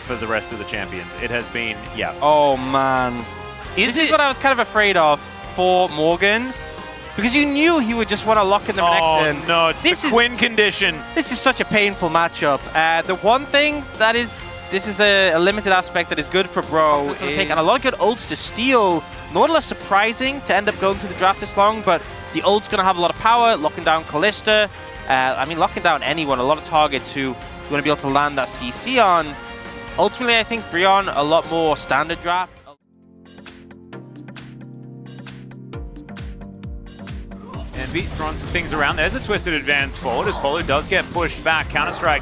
for the rest of the champions. It has been, yeah. Oh man. This is what I was kind of afraid of for Morgan. Because you knew he would just want to lock in the Renekton. Oh no, it's the Quinn condition. This is such a painful matchup. The one thing that is, this is a limited aspect that is good for BRO. And a lot of good ults to steal. Nautilus surprising to end up going through the draft this long, but the ult's going to have a lot of power, locking down Kalista. I mean, locking down anyone, a lot of targets who you want to be able to land that CC on. Ultimately, I think Brion, a lot more standard draft. Envy throwing some things around. There's a twisted advance forward as Polo does get pushed back. Counter-Strike.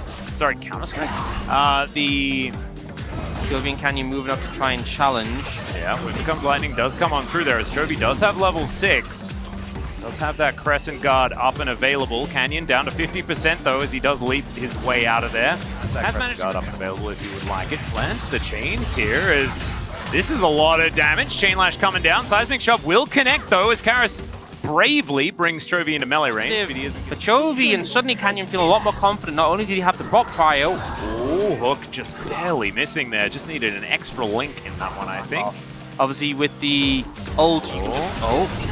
The Chovy and Canyon moving up to try and challenge. Yeah, when Becomes Lightning does come on through there as Chovy does have level 6. Does have that Crescent Guard up and available. Canyon down to 50% though as he does leap his way out of there. That Crescent Guard up and available if you would like it. Lands the chains here as this is a lot of damage. Chain Lash coming down. Seismic Shove will connect though as Karis bravely brings Chovy into melee range. But Chovy and suddenly Canyon feel a lot more confident. Not only did he have the bot prio. Oh, Hook just barely missing there. Just needed an extra link in that one, I think. Obviously with the ult.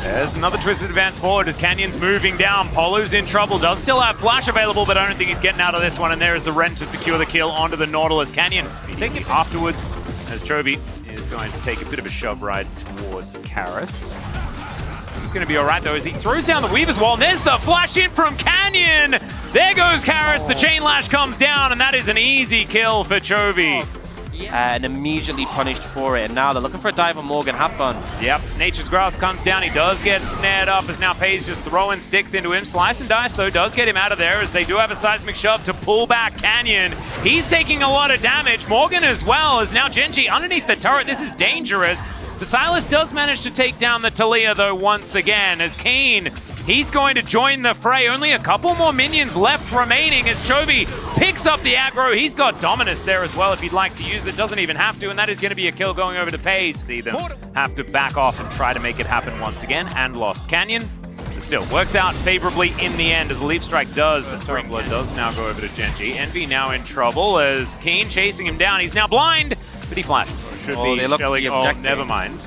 There's another twisted advance forward as Canyon's moving down. Polo's in trouble. Does still have flash available, but I don't think he's getting out of this one. And there is the Rend to secure the kill onto the Nautilus. Canyon taking it afterwards as Chovy is going to take a bit of a shove ride towards Karis. He's going to be all right, though, as he throws down the Weaver's Wall, and there's the flash in from Canyon! There goes Karis, the Chain Lash comes down, and that is an easy kill for Chovy. And immediately punished for it, and now they're looking for a dive on Morgan. Have fun. Yep, Nature's Grasp comes down, he does get snared up, as now Pays just throwing sticks into him. Slice and Dice, though, does get him out of there, as they do have a Seismic Shove to pull back Canyon. He's taking a lot of damage. Morgan as well, as now Genji underneath the turret. This is dangerous. The Silas does manage to take down the Talia, though, once again, as Kane, he's going to join the fray. Only a couple more minions left remaining as Chovy picks up the aggro. He's got Dominus there as well if he'd like to use it. Doesn't even have to, and that is going to be a kill going over to Pays. See them have to back off and try to make it happen once again, and lost Canyon. But still, works out favorably in the end as Leap Strike does. Blood does now go over to Genji. Envy now in trouble as Kane chasing him down. He's now blind, but he flashes. Should be Shelly. Oh, never mind.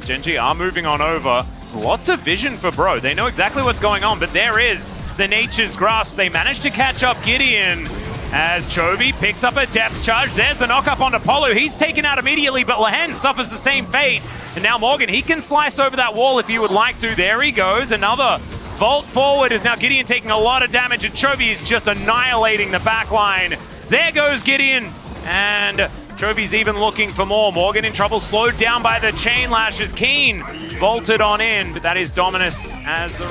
Genji are moving on over. There's lots of vision for BRO. They know exactly what's going on, but there is the Nature's Grasp. They managed to catch up Gideon as Chovy picks up a depth charge. There's the knock-up onto Polo. He's taken out immediately, but Lehen suffers the same fate. And now Morgan, he can slice over that wall if he would like to. There he goes. Another vault forward is now Gideon taking a lot of damage, and Chovy is just annihilating the backline. There goes Gideon, and Chovy's even looking for more. Morgan in trouble, slowed down by the Chain Lash as Keen vaulted on in, but that is Dominus as the...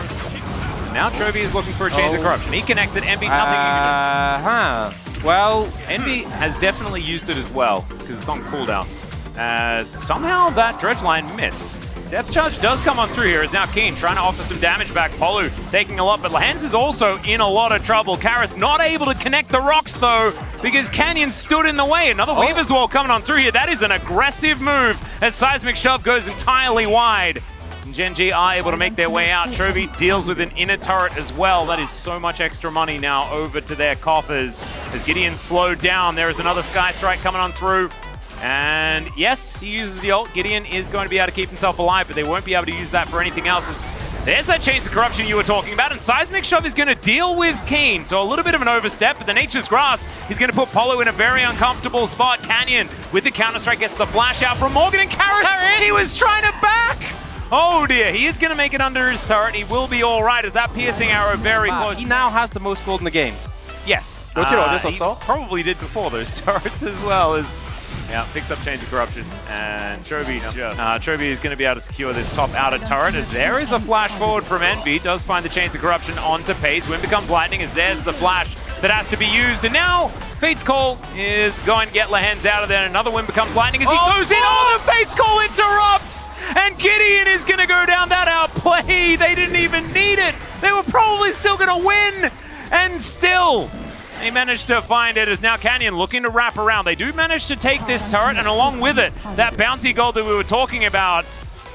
Now Chovy is looking for a Chains of Corruption. He connects it, Envy, nothing you can do. Well, Envy has definitely used it as well, because it's on cooldown. As somehow that Dredge line missed. Depth Charge does come on through here as now Keen trying to offer some damage back. Polu taking a lot, but Lehens is also in a lot of trouble. Karis not able to connect the rocks though because Canyon stood in the way. Another Weaver's Wall coming on through here. That is an aggressive move as Seismic Shove goes entirely wide. And Genji are able to make their way out. Chovy deals with an inner turret as well. That is so much extra money now over to their coffers. As Gideon slowed down, there is another Sky Strike coming on through. And yes, he uses the ult. Gideon is going to be able to keep himself alive, but they won't be able to use that for anything else. There's that Chains of Corruption you were talking about, and Seismic Shove is going to deal with Keen. So a little bit of an overstep, but the Nature's Grasp is going to put Polo in a very uncomfortable spot. Canyon with the Counter-Strike gets the flash out from Morgan, and Karis, he was trying to back! Oh dear, he is going to make it under his turret. He will be all right as that piercing arrow very close. He now has the most gold in the game. Yes. He probably did before those turrets as well as... Yeah, picks up Chains of Corruption, and Chovy is going to be able to secure this top outer turret as there is a flash forward from Envy. Does find the Chains of Corruption onto Pace. Wind becomes Lightning as there's the flash that has to be used, and now Fate's Call is going to get Lehens out of there. Another Wind becomes Lightning as he goes in. Oh, the Fate's Call interrupts, and Gideon is going to go down. That outplay. They didn't even need it. They were probably still going to win, and still... They managed to find it as now Canyon looking to wrap around. They do manage to take this turret, and along with it, that bounty gold that we were talking about.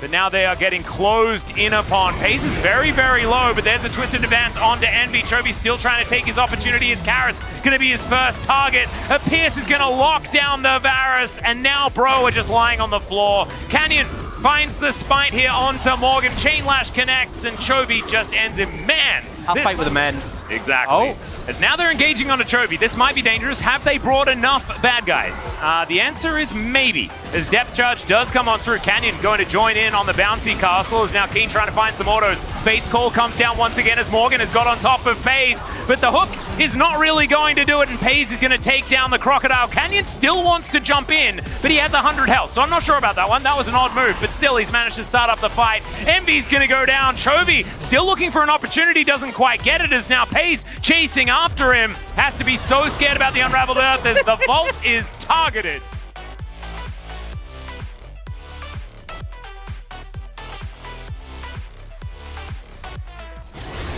But now they are getting closed in upon. Pace is very, very low, but there's a twisted advance onto Envy. Chovy still trying to take his opportunity. It's Karras going to be his first target. Pierce is going to lock down the Varus, and now BRO are just lying on the floor. Canyon finds the spite here onto Morgan. Chain Lash connects, and Chovy just ends him. Man! I'll fight with the men. Exactly. Oh. As now they're engaging on a Chovy. This might be dangerous. Have they brought enough bad guys? The answer is maybe. As Depth Charge does come on through, Canyon going to join in on the bouncy castle. Is now Keen trying to find some autos. Fate's Call comes down once again as Morgan has got on top of FaZe. But the hook is not really going to do it, and FaZe is going to take down the Crocodile. Canyon still wants to jump in, but he has 100 health, so I'm not sure about that one. That was an odd move, but still he's managed to start up the fight. Envy's going to go down. Chovy still looking for an opportunity, doesn't quite get it as now Pace chasing after him. Has to be so scared about the Unraveled Earth as the vault is targeted.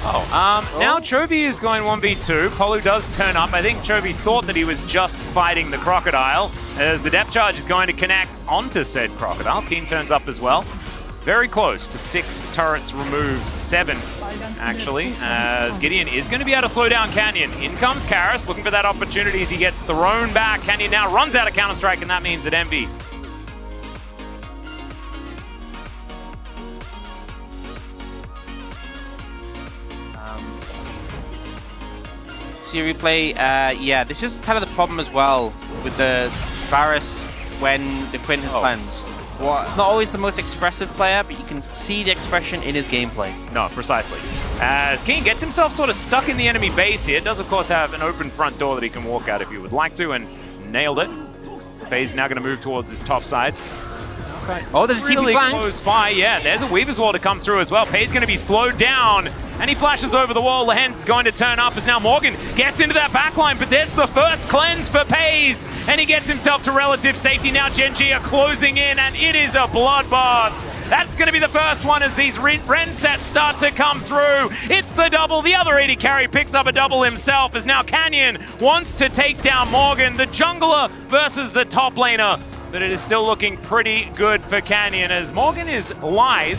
Now Chovy is going 1v2. Polu does turn up. I think Chovy thought that he was just fighting the Crocodile, as the Depth Charge is going to connect onto said Crocodile. Keen turns up as well. Very close to 6 turrets removed, 7 actually, as Gideon is going to be able to slow down Canyon. In comes Karras, looking for that opportunity as he gets thrown back. Canyon now runs out of Counter-Strike, and that means that Envy see a replay. Yeah, this is kind of the problem as well with the Varus when the Quinn has cleansed. Not always the most expressive player, but you can see the expression in his gameplay. No, precisely. As Keen gets himself sort of stuck in the enemy base here, does of course have an open front door that he can walk out if he would like to, and nailed it. FaZe now going to move towards his top side. Okay. Oh, there's a TP flank. Close by, yeah. There's a Weaver's Wall to come through as well. Pay's going to be slowed down, and he flashes over the wall. Lehens going to turn up as now Morgan gets into that backline, but there's the first cleanse for Pays, and he gets himself to relative safety. Now Gen G are closing in, and it is a bloodbath. That's going to be the first one as these Ren sets start to come through. It's the double. The other AD carry picks up a double himself as now Canyon wants to take down Morgan. The jungler versus the top laner. But it is still looking pretty good for Canyon as Morgan is live.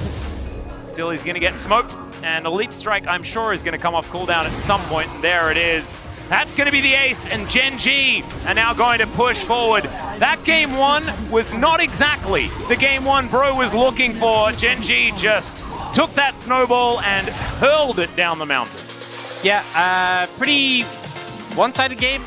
Still, he's going to get smoked. And a Leap Strike, I'm sure, is going to come off cooldown at some point. And there it is. That's going to be the ace, and Gen G are now going to push forward. That game one was not exactly the game one BRO was looking for. Gen G just took that snowball and hurled it down the mountain. Yeah, pretty one-sided game.